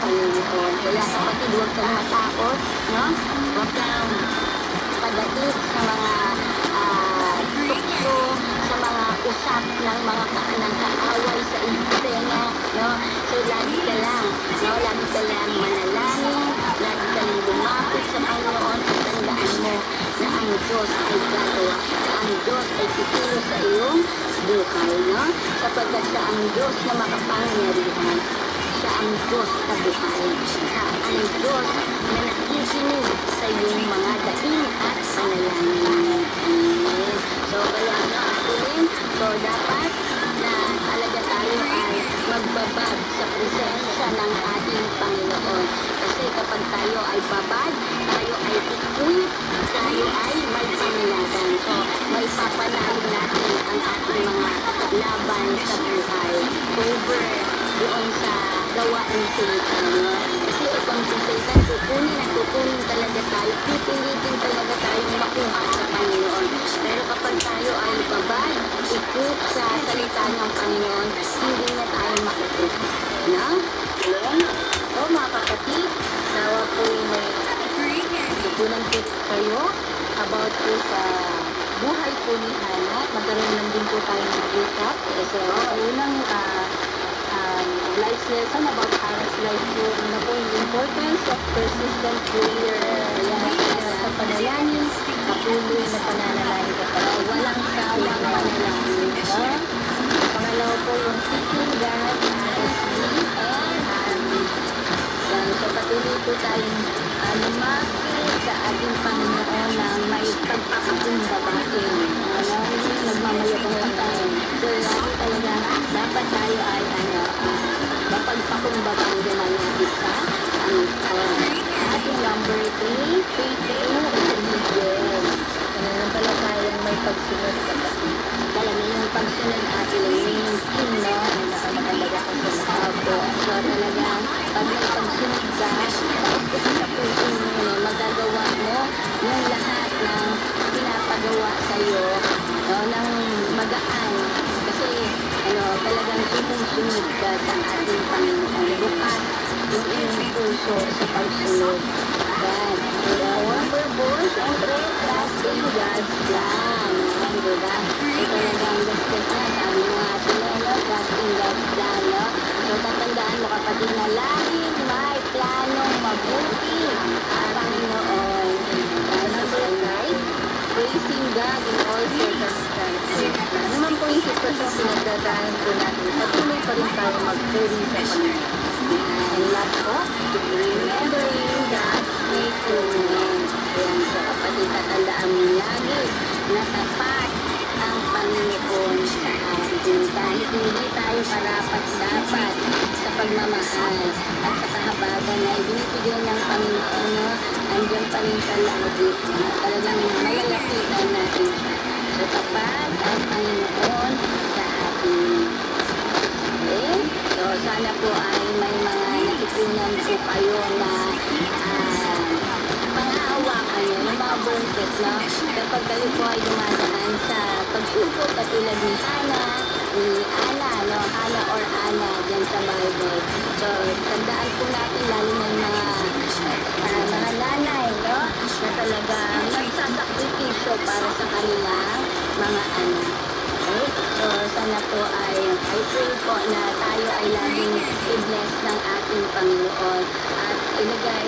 Panginoon. Kaya kapatid, huwag kang matakot, no? Huwag kang padaig sa mga tukso, sa mga usap ng mga ng kaaway sa eksena, no? So, lagi ka lang, no? Lagi ka lang manalangin, lagi ka lang lumapit sa Panginoon at tandaan mo na ang Diyos ay gagawa. Ang Diyos ay kikilos sa iyong buhay, no? Sapagkat siya ang Diyos na makapangyarihan. Siya ang Diyos sa buhay. Siya ang Diyos na nakikinig sa iyong mga daing at panalangin. Amen. So, kaya no, atin, so dapat na talaga tayo ay magbabad sa presensya ng ating Panginoon. Kasi kapag tayo ay babad, tayo ay equip, tayo ay may pangalagan. So, may papanalo natin ang ating mga laban sa buhay over doon sa gawain Satan. No? Kasi itong si Satan, kukunin talaga tayo, pipilitin talaga tayong makuha sa Panginoon. Pero kapag tayo ay babad, ikut sa salita ng Panginoon, hindi na tayo makikip. No? Ayan. So, mga kapatid, nawa po may tutunan po kayo about po sa buhay po ni Hannah. Magkaroon lang din po tayo ng recap. So, unang life lesson about Hannah's life po. Una po yung importance of persistent prayer. Ayan, sa panalangin, patuloy na pananalangin ka pa. Walang sawang panalangin. Pangalawa po yung seeking God honestly and humbly. So, patuloy po tayong lumapit sa ating Panginoon na may pagpapakumbabain. Hindi nagmamayabang lang tayo. So, lagi talaga dapat tayo ay mapagpakumbabang din ang natin sa Panginoon. Ating number 3, faithful obedience. Kaya pala tayong may pagsunod kapatid. Kaya na yung pagsunod atin ay maintain, no? Ay nakamagalaga ko sa nakabo. So, talagang pag may pagsunod ka, tapos sa puso mo, magagawa mo yung lahat ng pinapagawa sa'yo, no? Ng magaan. Kasi, talagang sumusunod ka sa ating Panginoon. Bukas yung iyong puso sa pagsunod. God. Number 4, siyempre, trusting God's plan. Diba? So, talagang gusto na, sabi mo nga sila, trusting God's plan, no? So, tatandaan mo kapatid na laging may planong mabuti ang Panginoon. Number 5, praising God in all circumstances. Naman po yung sitwasyon pinagdadaan po natin, patuloy pa rin tayo mag-puri sa Panginoon. And last po, remembering God's faithfulness. Ayan, so kapatid, tatandaan mo lagi na tapat ang Panginoon sa atin. Kahit hindi tayo karapat-dapat sa pagmamahal at sa kahabagan na ibinibigay ng Panginoon, no? Andiyan pa rin siya lagi. Talagang malalapitan natin siya. So, tapat ang Panginoon sa atin. Okay? So, sana po ay may mga natutunan po kayo na pang-aawakan nyo, yung mga bungkit, no? Kapag kayo po ay dumadaan sa pagsubok katulad ni Hannah, no? Hannah or Anna dyan sa Bible. So, tandaan po natin lalo ng mga nanay, no? Na talagang nagsasakripisyo para sa kanilang mga anak. Okay? So, sana po I pray po na tayo ay laging i-bless ng ating Panginoon at ilagay